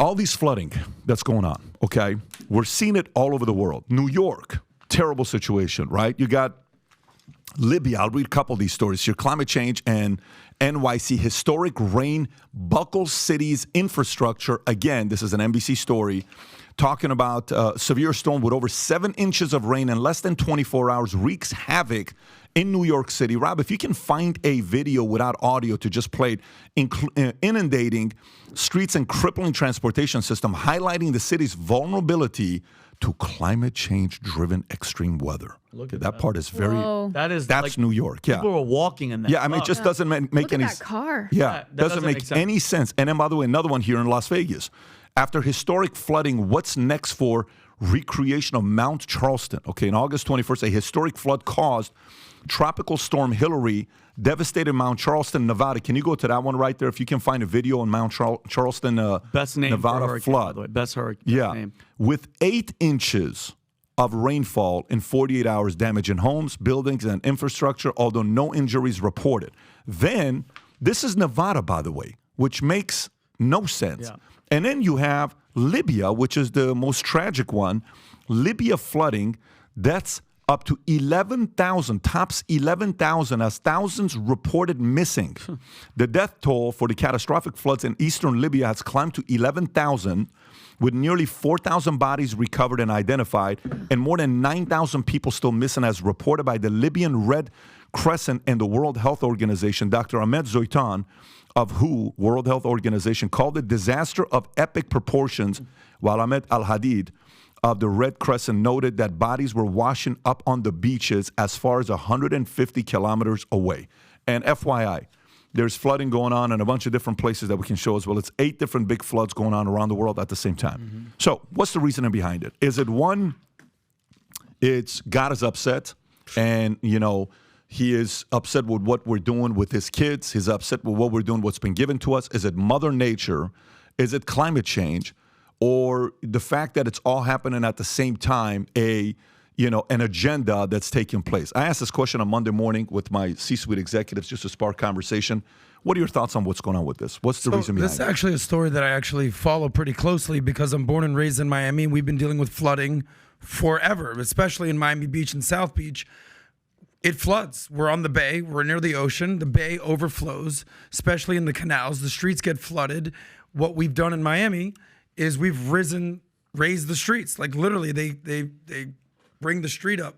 all these flooding that's going on, okay? We're seeing it all over the world. New York, terrible situation, right? You got Libya. I'll read a couple of these stories here. Climate change and NYC. Historic rain buckles cities' infrastructure. Again, this is an NBC story talking about severe storm with over 7 inches of rain in less than 24 hours wreaks havoc in New York City. Rob, if you can find a video without audio to just play it, inundating streets and crippling transportation system, highlighting the city's vulnerability to climate change-driven extreme weather. Look at that part is very. Whoa. That's like, New York. Yeah, people were walking in that. Yeah, I mean, it just doesn't make Look any at that car. Yeah, That doesn't make sense. any sense. And then, by the way, another one here in Las Vegas. After historic flooding, what's next for recreation of Mount Charleston? Okay, in August 21st, a historic flood caused Tropical Storm Hillary devastated Mount Charleston, Nevada. Can you go to that one right there? If you can find a video on Mount Charleston, best name Nevada for flood. By the way. Best hurricane. Yeah, name. with 8 inches of rainfall in 48 hours, damaging homes, buildings, and infrastructure, although no injuries reported. Then, this is Nevada, by the way, which makes no sense. Yeah. And then you have Libya, which is the most tragic one. Libya flooding, that's up to 11,000, tops 11,000 as thousands reported missing. The death toll for the catastrophic floods in eastern Libya has climbed to 11,000, with nearly 4,000 bodies recovered and identified, and more than 9,000 people still missing, as reported by the Libyan Red Crescent and the World Health Organization. Dr. Ahmed Zoitan of WHO, World Health Organization, called it disaster of epic proportions, while Ahmed Al-Hadid of the Red Crescent noted that bodies were washing up on the beaches as far as 150 kilometers away. And FYI, there's flooding going on in a bunch of different places that we can show as well. It's 8 different big floods going on around the world at the same time. Mm-hmm. So what's the reasoning behind it? Is it one, it's God is upset and, you know, he is upset with what we're doing with his kids. He's upset with what we're doing, what's been given to us. Is it Mother Nature? Is it climate change? Or the fact that it's all happening at the same time, an agenda that's taking place? I asked this question on Monday morning with my C-suite executives just to spark conversation. What are your thoughts on what's going on with this? What's the reason behind it? This is actually a story that I actually follow pretty closely because I'm born and raised in Miami. We've been dealing with flooding forever, especially in Miami Beach and South Beach. It floods. We're on the bay. We're near the ocean. The bay overflows, especially in the canals. The streets get flooded. What we've done in Miami is we've raised the streets. Like literally, they bring the street up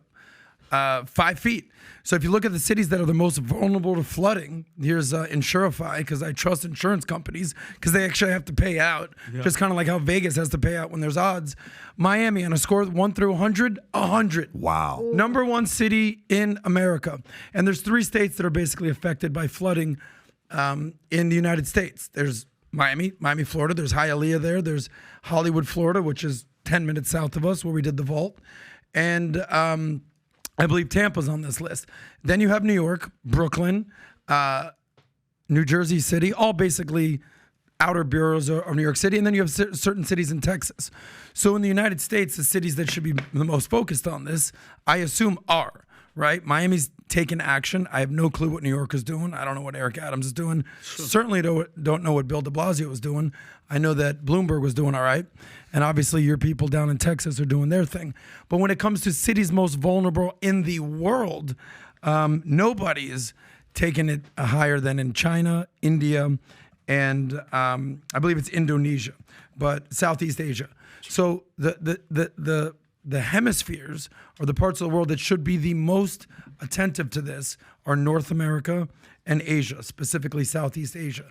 5 feet. So if you look at the cities that are the most vulnerable to flooding, here's Insurify, because I trust insurance companies because they actually have to pay out, just kind of like how Vegas has to pay out when there's odds. Miami, on a score of 1 through 100, 100. Wow. Number 1 city in America. And there's 3 states that are basically affected by flooding in the United States. There's Miami, Florida. There's Hialeah there. There's Hollywood, Florida, which is 10 minutes south of us where we did the vault. And I believe Tampa's on this list. Then you have New York, Brooklyn, New Jersey City, all basically outer boroughs of New York City. And then you have certain cities in Texas. So in the United States, the cities that should be the most focused on this, I assume, are, right? Miami's taking action. I have no clue what New York is doing. I don't know what Eric Adams is doing. Sure. Certainly don't know what Bill de Blasio was doing. I know that Bloomberg was doing all right. And obviously your people down in Texas are doing their thing. But when it comes to cities most vulnerable in the world, nobody is taking it higher than in China, India, and I believe it's Indonesia, but Southeast Asia. So the hemispheres, or the parts of the world that should be the most attentive to this, are North America and Asia, specifically Southeast Asia.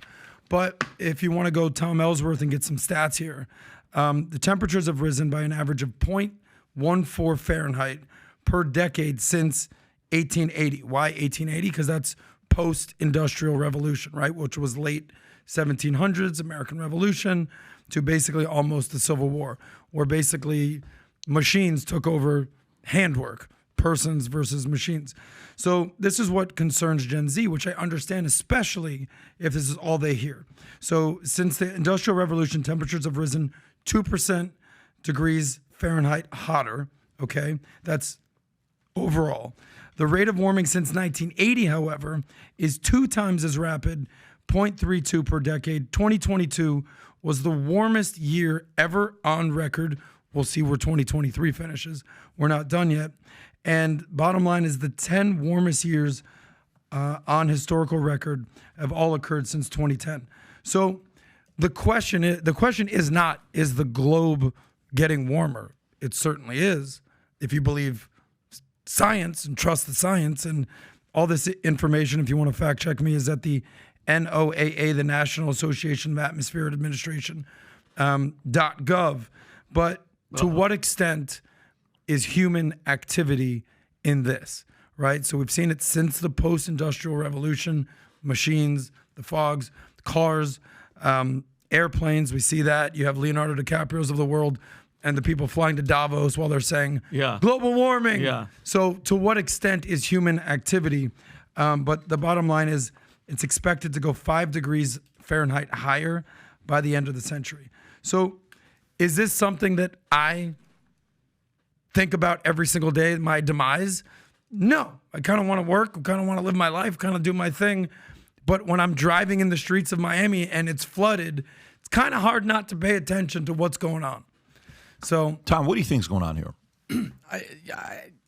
But if you want to go Tom Ellsworth and get some stats here, the temperatures have risen by an average of 0.14 Fahrenheit per decade since 1880. Why 1880? Because that's post-industrial revolution, right? Which was late 1700s, American Revolution, to basically almost the Civil War, where basically machines took over handwork, persons versus machines. So this is what concerns Gen Z, which I understand, especially if this is all they hear. So since the Industrial Revolution, temperatures have risen 2% degrees Fahrenheit hotter, okay? That's overall. The rate of warming since 1980, however, is 2 times as rapid, 0.32 per decade. 2022 was the warmest year ever on record. We'll see where 2023 finishes. We're not done yet. And bottom line is the 10 warmest years on historical record have all occurred since 2010. So the question is not, is the globe getting warmer? It certainly is, if you believe science and trust the science. And all this information, if you want to fact check me, is at the NOAA, the National Association of Atmospheric Administration, .gov. But to what extent is human activity in this, right? So we've seen it since the post-industrial revolution, machines, the fogs, cars, airplanes. We see that. You have Leonardo DiCaprio's of the world and the people flying to Davos while they're saying global warming. Yeah. So to what extent is human activity? But the bottom line is it's expected to go 5 degrees Fahrenheit higher by the end of the century. So is this something that I think about every single day, my demise? No. I kind of want to work, kind of want to live my life, kind of do my thing. But when I'm driving in the streets of Miami and it's flooded, it's kind of hard not to pay attention to what's going on. So, Tom, what do you think is going on here?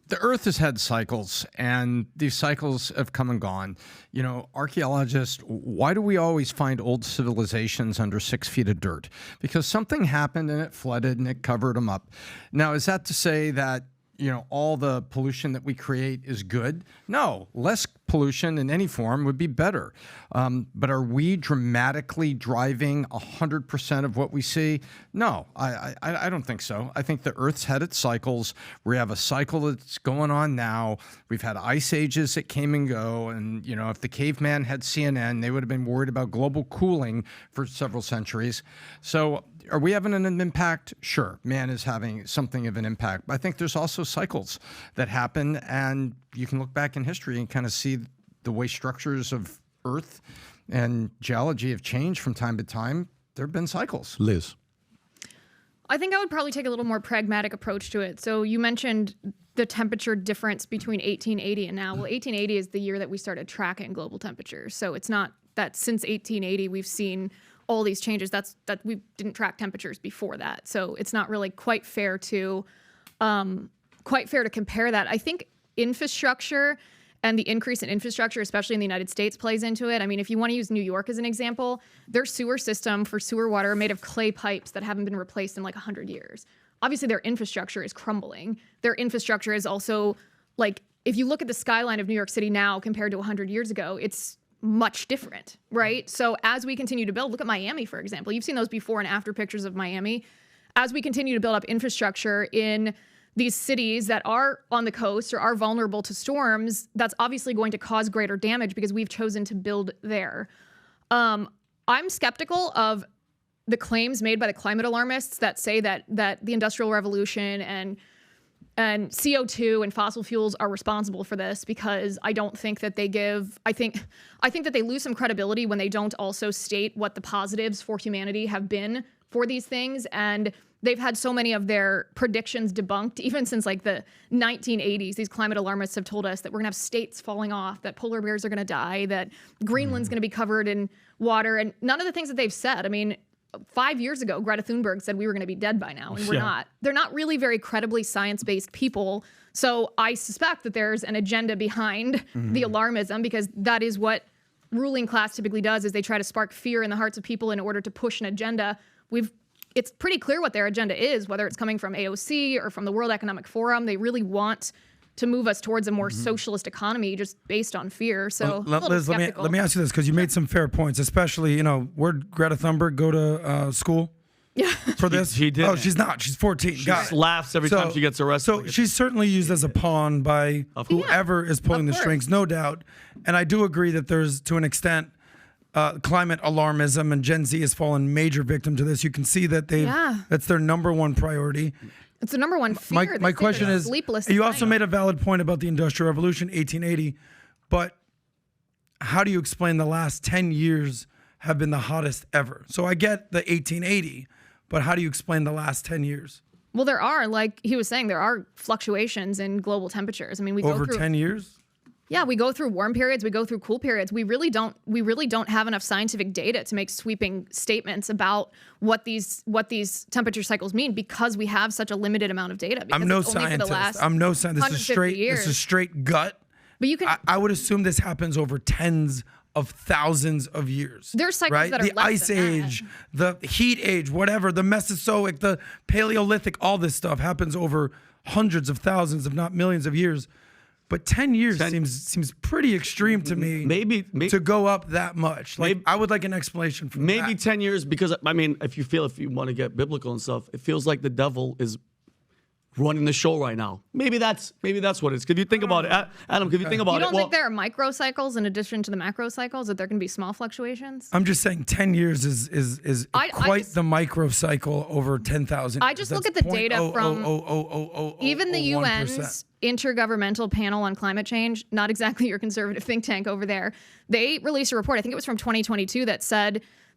The Earth has had cycles, and these cycles have come and gone. You know, archaeologists, why do we always find old civilizations under 6 feet of dirt? Because something happened and it flooded and it covered them up. Now, is that to say that, you know, all the pollution that we create is good? No, less pollution in any form would be better. But are we dramatically driving 100% of what we see? No, I don't think so. I think the Earth's had its cycles. We have a cycle that's going on now. We've had ice ages that came and go. And, you know, if the caveman had CNN, they would have been worried about global cooling for several centuries. So are we having an impact? Sure, man is having something of an impact. But I think there's also cycles that happen, and you can look back in history and kind of see the way structures of Earth and geology have changed from time to time. There have been cycles. Liz. I think I would probably take a little more pragmatic approach to it. So you mentioned the temperature difference between 1880 and now. Well, 1880 is the year that we started tracking global temperatures. So it's not that since 1880 we've seen all these changes. That we didn't track temperatures before that. So it's not really quite fair to compare that. I think infrastructure and the increase in infrastructure, especially in the United States, plays into it. I mean, if you want to use New York as an example, their sewer system for sewer water are made of clay pipes that haven't been replaced in like 100 years. Obviously, their infrastructure is crumbling. Their infrastructure is also, like, if you look at the skyline of New York City now compared to 100 years ago, it's much different, right? So as we continue to build, look at Miami, for example. You've seen those before and after pictures of Miami. As we continue to build up infrastructure in these cities that are on the coast or are vulnerable to storms, that's obviously going to cause greater damage because we've chosen to build there. I'm skeptical of the claims made by the climate alarmists that say that the Industrial Revolution and CO2 and fossil fuels are responsible for this, because I don't think that they give, I think that they lose some credibility when they don't also state what the positives for humanity have been for these things. And they've had so many of their predictions debunked, even since like the 1980s. These climate alarmists have told us that we're gonna have states falling off, that polar bears are gonna die, that Greenland's gonna be covered in water, and none of the things that they've said. I mean, 5 years ago, Greta Thunberg said we were gonna be dead by now, and we're not. They're not really very credibly science-based people. So I suspect that there's an agenda behind the alarmism, because that is what ruling class typically does, is they try to spark fear in the hearts of people in order to push an agenda. It's pretty clear what their agenda is, whether it's coming from AOC or from the World Economic Forum. They really want to move us towards a more socialist economy just based on fear. So Liz, let me ask you this, because you made some fair points, especially, you know, where'd Greta Thunberg go to school? Yeah. For this? She did. Oh, she's not. She's 14. She just laughs every time she gets arrested. So she's certainly used as a pawn by whoever is pulling the strings, no doubt. And I do agree that there's, to an extent, climate alarmism, and Gen Z has fallen major victim to this. You can see that that's their number one priority. It's the number one fear. My question is, you also made a valid point about the Industrial Revolution, 1880, but how do you explain the last 10 years have been the hottest ever? So I get the 1880, but how do you explain the last 10 years? Well, there are, like he was saying, there are fluctuations in global temperatures. I mean, we over go through 10 years? Yeah, we go through warm periods, we go through cool periods. We really don't have enough scientific data to make sweeping statements about what these temperature cycles mean because we have such a limited amount of data. I'm no scientist. I'm no scientist. This is straight gut. But you can I would assume this happens over tens of thousands of years. There's cycles right? that are the less Ice than Age, the Heat Age, whatever, the Mesozoic, the Paleolithic, all this stuff happens over hundreds of thousands, if not millions of years. But 10 years seems pretty extreme to me. Maybe to go up that much. Like I would like an explanation for maybe that. 10 years because I mean, if you want to get biblical and stuff, it feels like the devil is running the show right now. Maybe that's what it is. If you think about it, Adam, if you think about You don't it, think there are micro cycles in addition to the macro cycles, that there can be small fluctuations? I'm just saying 10 years is quite the micro cycle over 10,000. I just look at the data from even the UN's Intergovernmental Panel on Climate Change, not exactly your conservative think tank over there. They released a report, I think it was from 2022, that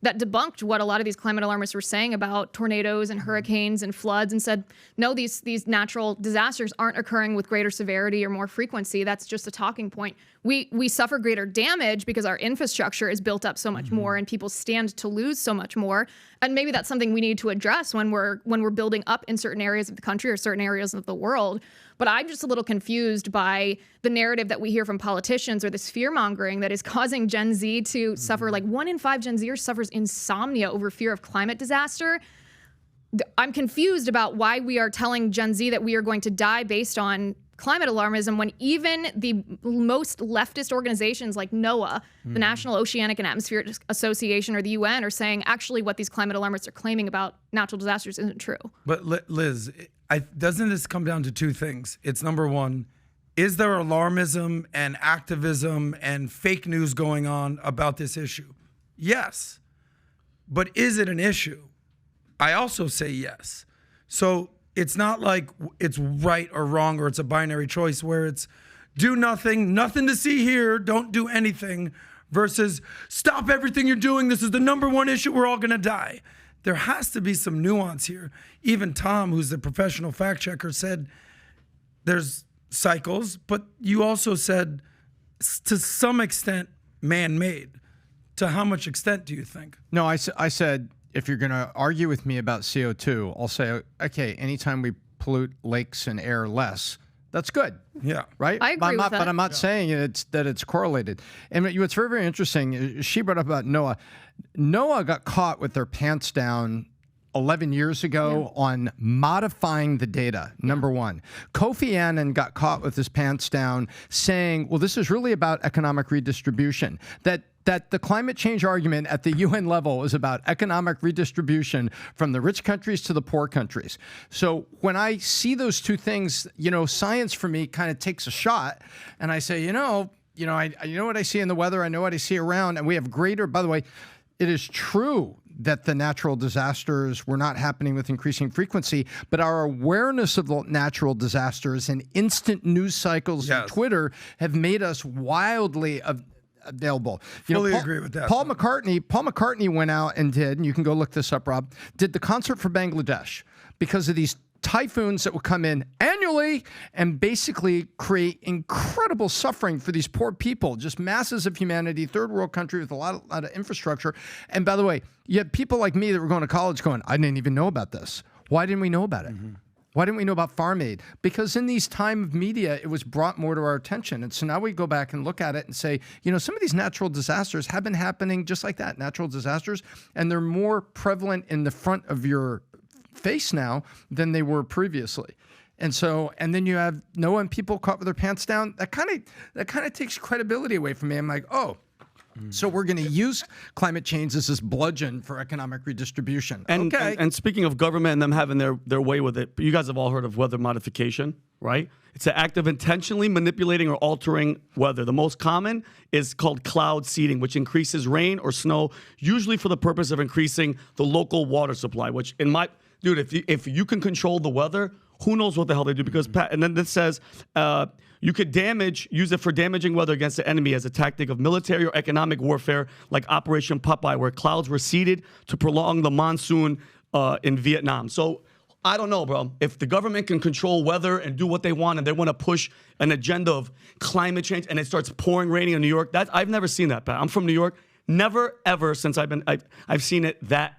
debunked what a lot of these climate alarmists were saying about tornadoes and hurricanes and floods, and said, no, these natural disasters aren't occurring with greater severity or more frequency. That's just a talking point. We suffer greater damage because our infrastructure is built up so much more and people stand to lose so much more. And maybe that's something we need to address when we're building up in certain areas of the country or certain areas of the world. But I'm just a little confused by the narrative that we hear from politicians or this fear mongering that is causing Gen Z to suffer. Like 1 in 5 Gen Zers suffers insomnia over fear of climate disaster. I'm confused about why we are telling Gen Z that we are going to die based on climate alarmism when even the most leftist organizations like NOAA, the National Oceanic and Atmospheric Association, or the UN are saying actually what these climate alarmists are claiming about natural disasters isn't true. But Liz, doesn't this come down to two things? It's number one, is there alarmism and activism and fake news going on about this issue? Yes. But is it an issue? I also say yes. So it's not like it's right or wrong or it's a binary choice where it's do nothing to see here, don't do anything, versus stop everything you're doing. This is the number one issue. We're all going to die. There has to be some nuance here. Even Tom, who's the professional fact checker, said there's cycles, but you also said to some extent man-made. To how much extent do you think? No, I said, if you're going to argue with me about CO2, I'll say, okay, anytime we pollute lakes and air less, that's good. Yeah. Right? I agree with that. But I'm not saying it's correlated. And what's very, very interesting, she brought up about NOAA. NOAA got caught with their pants down 11 years ago on modifying the data, number one. Kofi Annan got caught with his pants down saying, well, this is really about economic redistribution. That the climate change argument at the UN level is about economic redistribution from the rich countries to the poor countries. So when I see those two things, science for me kind of takes a shot, and I say, I know what I see in the weather, I know what I see around, and we have greater, by the way, it is true that the natural disasters were not happening with increasing frequency, but our awareness of the natural disasters and instant news cycles and Twitter have made us wildly available. Fully agree with that. Paul McCartney went out and you can go look this up, Rob, did the concert for Bangladesh because of these typhoons that would come in annually and basically create incredible suffering for these poor people, just masses of humanity, third world country with a lot of infrastructure. And by the way, you had people like me that were going to college going, I didn't even know about this. Why didn't we know about it? Why didn't we know about Farm Aid? Because in these time of media, it was brought more to our attention. And so now we go back and look at it and say, some of these natural disasters have been happening just like that, natural disasters, and they're more prevalent in the front of your face now than they were previously. And then you have NOAA and people caught with their pants down. That kind of takes credibility away from me. I'm like, so we're going to use climate change as this bludgeon for economic redistribution. And speaking of government and them having their way with it, you guys have all heard of weather modification, right? It's an act of intentionally manipulating or altering weather. The most common is called cloud seeding, which increases rain or snow, usually for the purpose of increasing the local water supply, which if you can control the weather, who knows what the hell they do? Because and then this says you could use it for damaging weather against the enemy as a tactic of military or economic warfare, like Operation Popeye, where clouds were seeded to prolong the monsoon in Vietnam. So I don't know, bro. If the government can control weather and do what they want, and they want to push an agenda of climate change, and it starts pouring raining in New York, I've never seen that bad. I'm from New York. Never ever since I've seen it that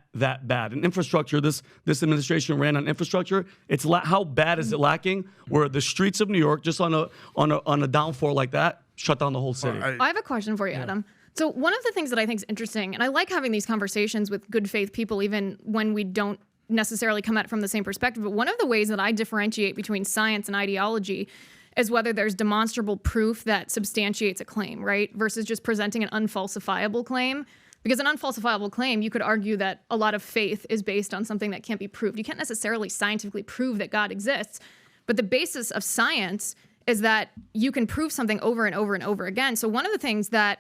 bad. And infrastructure, this administration ran on infrastructure. It's how bad is it lacking? Where the streets of New York, just on a downpour like that, shut down the whole city. I have a question for you, Adam. So one of the things that I think is interesting, and I like having these conversations with good faith people, even when we don't necessarily come at it from the same perspective, but one of the ways that I differentiate between science and ideology is whether there's demonstrable proof that substantiates a claim, right? Versus just presenting an unfalsifiable claim. Because an unfalsifiable claim, you could argue that a lot of faith is based on something that can't be proved. You can't necessarily scientifically prove that God exists, but the basis of science is that you can prove something over and over and over again. So one of the things that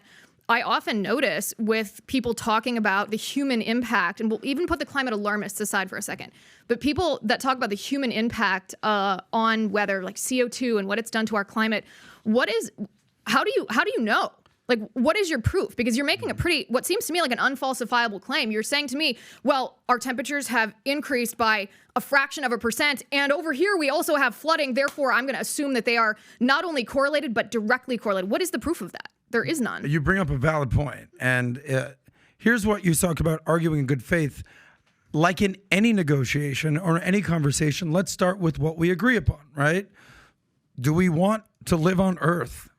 I often notice with people talking about the human impact, and we'll even put the climate alarmists aside for a second, but people that talk about the human impact on weather, like CO2 and what it's done to our climate, how do you know? Like, what is your proof? Because you're making what seems to me like an unfalsifiable claim. You're saying to me, well, our temperatures have increased by a fraction of a percent, and over here we also have flooding, therefore I'm going to assume that they are not only correlated, but directly correlated. What is the proof of that? There is none. You bring up a valid point, and here's what you talk about arguing in good faith. Like in any negotiation or any conversation, let's start with what we agree upon, right? Do we want to live on Earth?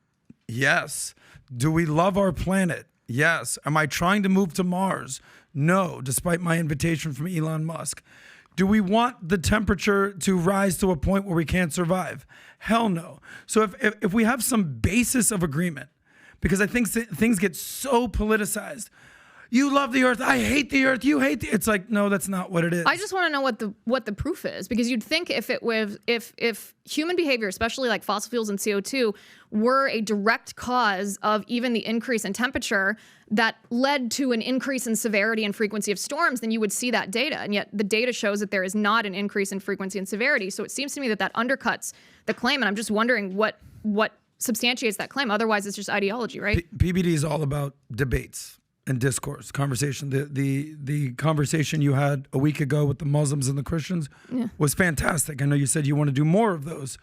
Yes. Do we love our planet? Yes. Am I trying to move to Mars? No, despite my invitation from Elon Musk. Do we want the temperature to rise to a point where we can't survive? Hell no. So if we have some basis of agreement, because I think things get so politicized. You love the Earth. I hate the Earth. You hate it's like, no, that's not what it is. I just want to know what the proof is, because you'd think if human behavior, especially like fossil fuels and CO2, were a direct cause of even the increase in temperature that led to an increase in severity and frequency of storms, then you would see that data. And yet the data shows that there is not an increase in frequency and severity. So it seems to me that undercuts the claim. And I'm just wondering what substantiates that claim. Otherwise, it's just ideology, right? PBD is all about debates and discourse, conversation. The conversation you had a week ago with the Muslims and the Christians was fantastic. I know you said you want to do more of those.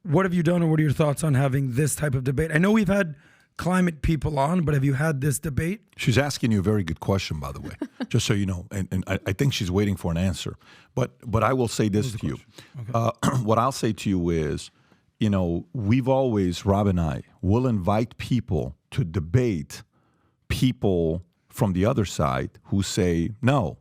What have you done, or what are your thoughts on having this type of debate? I know we've had climate people on, but have you had this debate? She's asking you a very good question, by the way, just so you know, and I think she's waiting for an answer. But I will say this to you. Okay. What I'll say to you is, we've always, Rob and I, will invite people to debate people from the other side who say, no,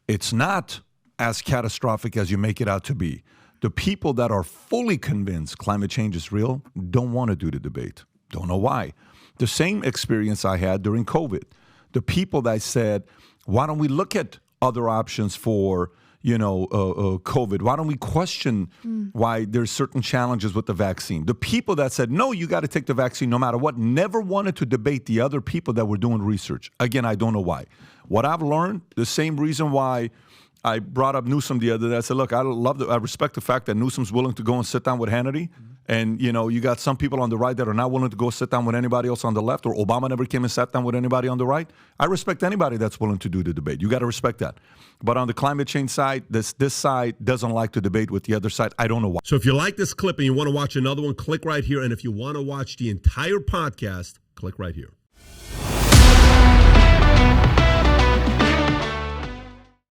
it's not as catastrophic as you make it out to be. The people that are fully convinced climate change is real don't want to do the debate. Don't know why. The same experience I had during COVID. The people that said, why don't we look at other options for COVID? Why don't we question why there's certain challenges with the vaccine? The people that said, no, you got to take the vaccine no matter what, never wanted to debate the other people that were doing research. Again, I don't know why. What I've learned, the same reason why I brought up Newsom the other day, I said, look, I respect the fact that Newsom's willing to go and sit down with Hannity. And, you got some people on the right that are not willing to go sit down with anybody else on the left, or Obama never came and sat down with anybody on the right. I respect anybody that's willing to do the debate. You got to respect that. But on the climate change side, this side doesn't like to debate with the other side. I don't know why. So if you like this clip and you want to watch another one, click right here. And if you want to watch the entire podcast, click right here.